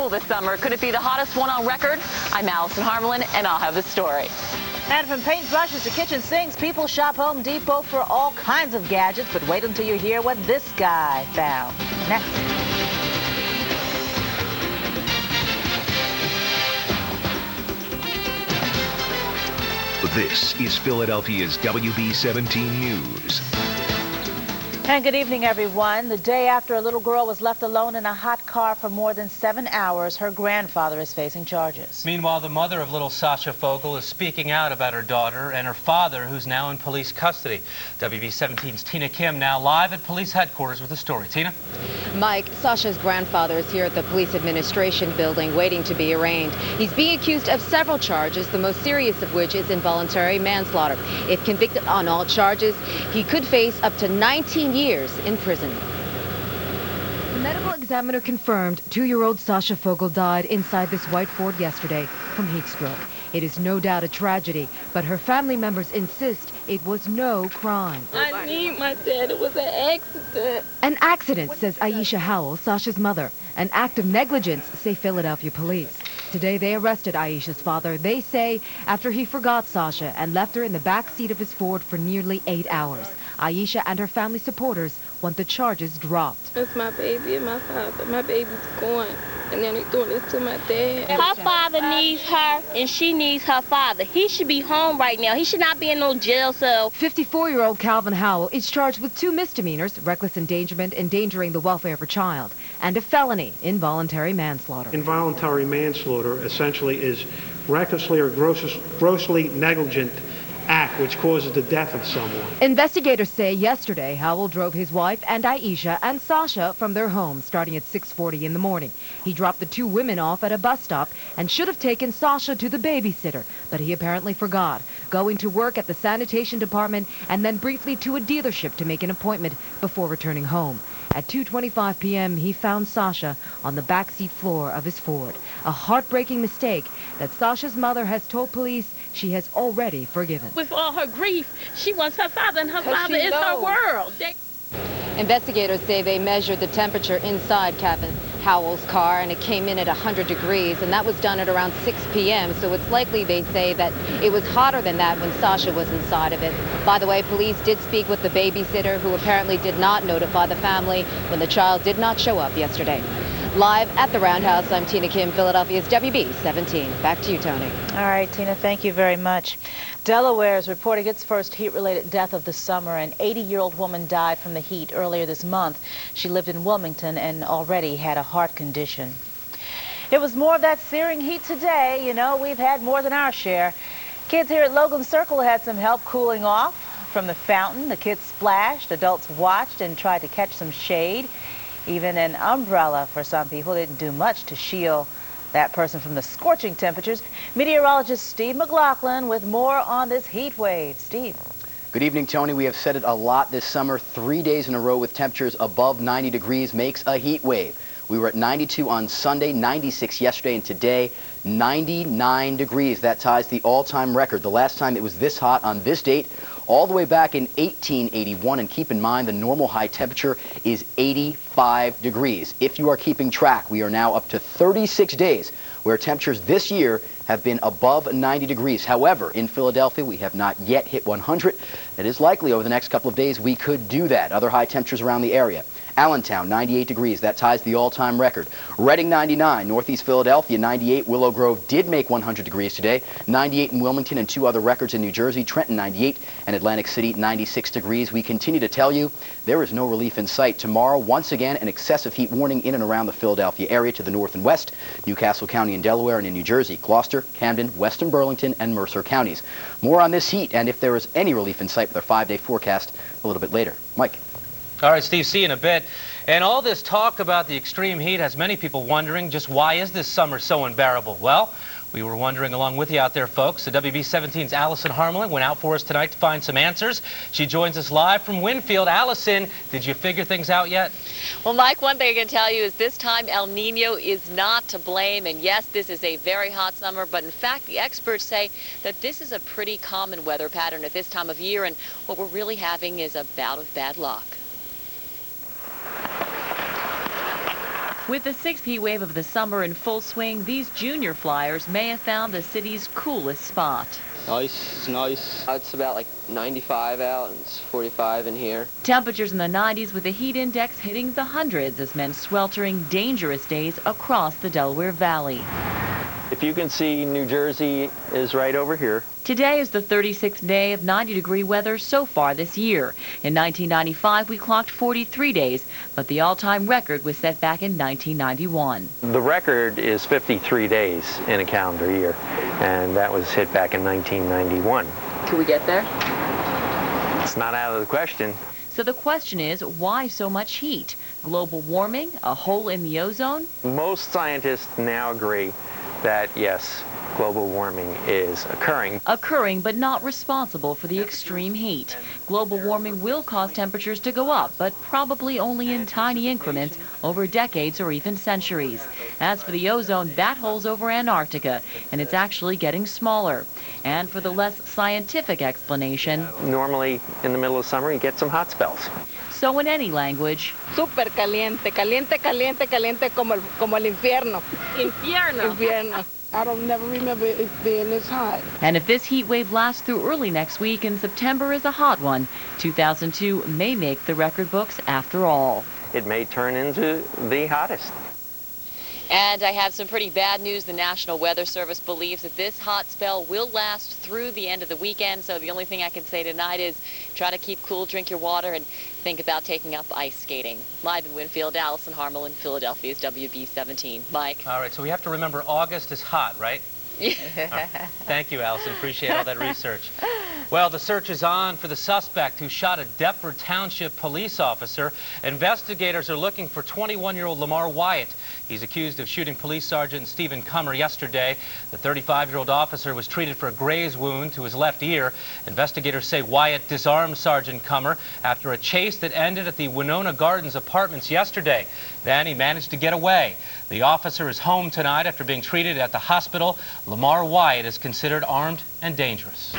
This summer, could it be the hottest one on record? I'm Allison Harmelin, and I'll have the story. And from paintbrushes to kitchen sinks, people shop Home Depot for all kinds of gadgets, but wait until you hear what this guy found. Next. This is Philadelphia's WB17 News. And good evening, everyone. The day after a little girl was left alone in a hot car for more than 7 hours, her grandfather is facing charges. Meanwhile, the mother of little Sasha Fogel is speaking out about her daughter and her father, who's now in police custody. WB17's Tina Kim now live at police headquarters with the story. Tina? Mike, Sasha's grandfather is here at the police administration building waiting to be arraigned. He's being accused of several charges, the most serious of which is involuntary manslaughter. If convicted on all charges, he could face up to 19 years in prison. The medical examiner confirmed 2-year-old Sasha Fogel died inside this white Ford yesterday from heat stroke. It is no doubt a tragedy, but her family members insist it was no crime. I need my dad. It was an accident. An accident, says Aisha Howell, Sasha's mother. An act of negligence, say Philadelphia police. Today they arrested Aisha's father, they say, after he forgot Sasha and left her in the back seat of his Ford for nearly 8 hours. Aisha and her family supporters want the charges dropped. It's my baby and my father. My baby's gone, and then they're doing this to my dad. Her father needs her, and she needs her father. He should be home right now. He should not be in no jail cell. 54-year-old Calvin Howell is charged with 2 misdemeanors, reckless endangerment, endangering the welfare of a child, and a felony, involuntary manslaughter. Involuntary manslaughter essentially is recklessly or grossly negligent act which causes the death of someone. Investigators say yesterday Howell drove his wife and Aisha and Sasha from their home starting at 6:40 in the morning. He dropped the 2 women off at a bus stop and should have taken Sasha to the babysitter, but he apparently forgot, going to work at the sanitation department and then briefly to a dealership to make an appointment before returning home. At 2:25 p.m., he found Sasha on the backseat floor of his Ford. A heartbreaking mistake that Sasha's mother has told police she has already forgiven. With all her grief, she wants her father, and her father is her world. Investigators say they measured the temperature inside Calvin Howell's car, and it came in at 100 degrees, and that was done at around 6 p.m. So it's likely, they say, that it was hotter than that when Sasha was inside of it. By the way, police did speak with the babysitter, who apparently did not notify the family when the child did not show up yesterday. Live at the Roundhouse, I'm Tina Kim, Philadelphia's WB17. Back to you, Tony. All right, Tina, thank you very much. Delaware is reporting its first heat-related death of the summer. An 80-year-old woman died from the heat earlier this month. She lived in Wilmington and already had a heart condition. It was more of that searing heat today. You know, we've had more than our share. Kids here at Logan Circle had some help cooling off from the fountain. The kids splashed, adults watched and tried to catch some shade. Even an umbrella for some people didn't do much to shield that person from the scorching temperatures. Meteorologist Steve McLaughlin with more on this heat wave. Steve. Good evening, Tony. We have said it a lot this summer. 3 days in a row with temperatures above 90 degrees makes a heat wave. We were at 92 on Sunday, 96 yesterday, and today 99 degrees. That ties the all-time record. The last time it was this hot on this date all the way back in 1881, and keep in mind the normal high temperature is 85 degrees. If you are keeping track, we are now up to 36 days where temperatures this year have been above 90 degrees. However, in Philadelphia, we have not yet hit 100. It is likely over the next couple of days we could do that. Other high temperatures around the area. Allentown, 98 degrees. That ties the all-time record. Reading, 99. Northeast Philadelphia, 98. Willow Grove did make 100 degrees today. 98 in Wilmington, and 2 other records in New Jersey. Trenton, 98. And Atlantic City, 96 degrees. We continue to tell you there is no relief in sight. Tomorrow, once again, an excessive heat warning in and around the Philadelphia area to the north and west. Newcastle County in Delaware and in New Jersey. Gloucester, Camden, Western Burlington, and Mercer counties. More on this heat and if there is any relief in sight with our 5-day forecast a little bit later. Mike. All right, Steve, see you in a bit. And all this talk about the extreme heat has many people wondering just why is this summer so unbearable? Well, we were wondering along with you out there, folks. The WB17's Allison Harmelin went out for us tonight to find some answers. She joins us live from Winfield. Allison, did you figure things out yet? Well, Mike, one thing I can tell you is this time El Nino is not to blame. And yes, this is a very hot summer, but in fact, the experts say that this is a pretty common weather pattern at this time of year. And what we're really having is a bout of bad luck. With the sixth heat wave of the summer in full swing, these junior flyers may have found the city's coolest spot. Nice, it's nice. It's about like 95 out and it's 45 in here. Temperatures in the 90s with the heat index hitting the hundreds as men sweltering dangerous days across the Delaware Valley. If you can see, New Jersey is right over here. Today is the 36th day of 90-degree weather so far this year. In 1995, we clocked 43 days, but the all-time record was set back in 1991. The record is 53 days in a calendar year, and that was hit back in 1991. Can we get there? It's not out of the question. So the question is, why so much heat? Global warming? A hole in the ozone? Most scientists now agree that, yes, global warming is occurring. Occurring, but not responsible for the extreme heat. Global warming will cause temperatures to go up, but probably only in tiny increments over decades or even centuries. As for the ozone, that hole's over Antarctica, and it's actually getting smaller. And for the less scientific explanation, normally in the middle of summer you get some hot spells. So in any language, Super caliente, caliente, caliente, caliente como el infierno. Infierno. Infierno. I don't never remember it being this hot. And if this heat wave lasts through early next week and September is a hot one, 2002 may make the record books after all. It may turn into the hottest. And I have some pretty bad news. The National Weather Service believes that this hot spell will last through the end of the weekend. So the only thing I can say tonight is try to keep cool, drink your water, and think about taking up ice skating. Live in Winfield, Allison Harmel in Philadelphia's WB17. Mike. All right, so we have to remember August is hot, right? Thank you, Allison. Appreciate all that research. Well, the search is on for the suspect who shot a Deptford Township police officer. Investigators are looking for 21-year-old Lamar Wyatt. He's accused of shooting Police Sergeant Stephen Cummer yesterday. The 35-year-old officer was treated for a graze wound to his left ear. Investigators say Wyatt disarmed Sergeant Cummer after a chase that ended at the Winona Gardens apartments yesterday. Then he managed to get away. The officer is home tonight after being treated at the hospital. Lamar Wyatt is considered armed and dangerous.